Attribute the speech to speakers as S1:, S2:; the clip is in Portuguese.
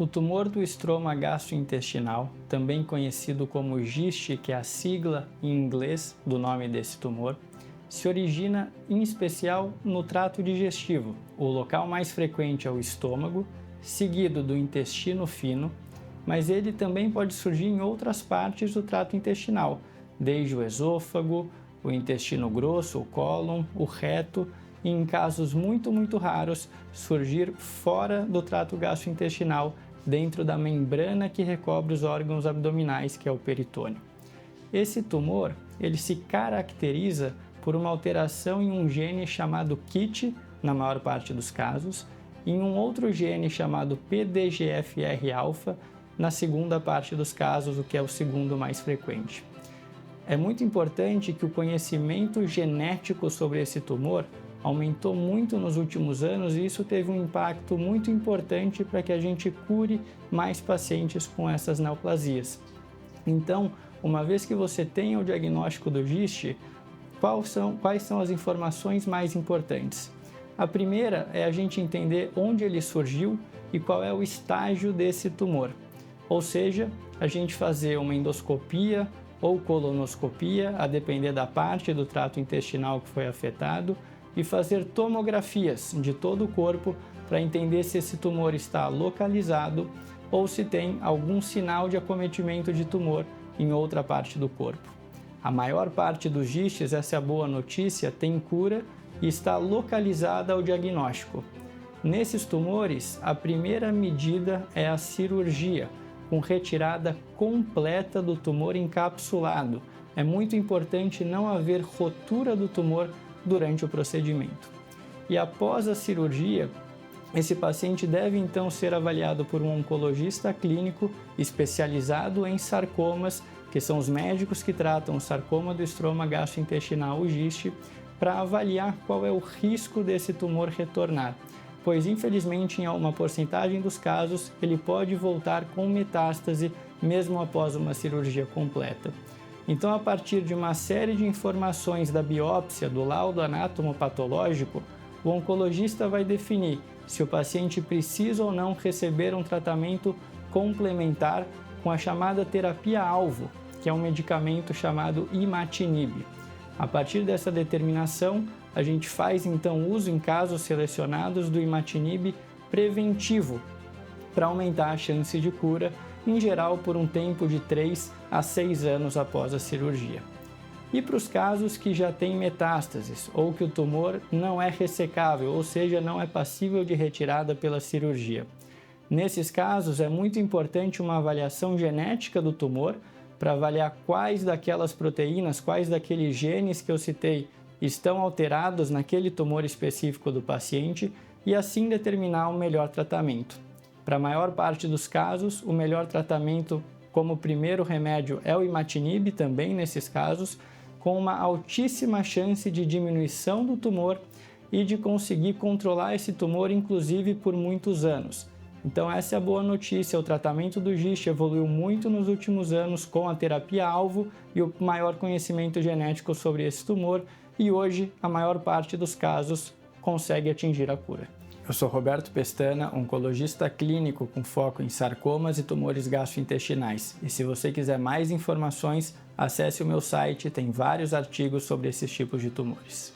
S1: O tumor do estroma gastrointestinal, também conhecido como GIST, que é a sigla em inglês do nome desse tumor, se origina em especial no trato digestivo. O local mais frequente é o estômago, seguido do intestino fino, mas ele também pode surgir em outras partes do trato intestinal, desde o esôfago, o intestino grosso, o cólon, o reto, e em casos muito raros, surgir fora do trato gastrointestinal, dentro da membrana que recobre os órgãos abdominais, que é o peritônio. Esse tumor, ele se caracteriza por uma alteração em um gene chamado KIT, na maior parte dos casos, e em um outro gene chamado PDGFR-alfa, na segunda parte dos casos, o que é o segundo mais frequente. É muito importante que o conhecimento genético sobre esse tumor aumentou muito nos últimos anos e isso teve um impacto muito importante para que a gente cure mais pacientes com essas neoplasias. Então, uma vez que você tenha o diagnóstico do GIST, quais são as informações mais importantes? A primeira é a gente entender onde ele surgiu e qual é o estágio desse tumor. Ou seja, a gente fazer uma endoscopia ou colonoscopia, a depender da parte do trato intestinal que foi afetado, e fazer tomografias de todo o corpo para entender se esse tumor está localizado ou se tem algum sinal de acometimento de tumor em outra parte do corpo. A maior parte dos GISTs, essa é a boa notícia, tem cura e está localizada ao diagnóstico. Nesses tumores, a primeira medida é a cirurgia, com retirada completa do tumor encapsulado. É muito importante não haver rotura do tumor durante o procedimento. E após a cirurgia, esse paciente deve então ser avaliado por um oncologista clínico especializado em sarcomas, que são os médicos que tratam o sarcoma do estroma gastrointestinal, o GIST, para avaliar qual é o risco desse tumor retornar, pois infelizmente em uma porcentagem dos casos ele pode voltar com metástase mesmo após uma cirurgia completa. Então, a partir de uma série de informações da biópsia, do laudo anatomopatológico, o oncologista vai definir se o paciente precisa ou não receber um tratamento complementar com a chamada terapia-alvo, que é um medicamento chamado imatinib. A partir dessa determinação, a gente faz então uso em casos selecionados do imatinib preventivo para aumentar a chance de cura, em geral por um tempo de 3 a 6 anos após a cirurgia. E para os casos que já têm metástases ou que o tumor não é ressecável, ou seja, não é passível de retirada pela cirurgia. Nesses casos é muito importante uma avaliação genética do tumor para avaliar quais daquelas proteínas, quais daqueles genes que eu citei estão alterados naquele tumor específico do paciente e assim determinar o melhor tratamento. Para a maior parte dos casos, o melhor tratamento como primeiro remédio é o imatinib, também nesses casos, com uma altíssima chance de diminuição do tumor e de conseguir controlar esse tumor, inclusive por muitos anos. Então essa é a boa notícia, o tratamento do GIST evoluiu muito nos últimos anos com a terapia-alvo e o maior conhecimento genético sobre esse tumor e hoje a maior parte dos casos consegue atingir a cura. Eu sou Roberto Pestana, oncologista clínico com foco em sarcomas e tumores gastrointestinais. E se você quiser mais informações, acesse o meu site, tem vários artigos sobre esses tipos de tumores.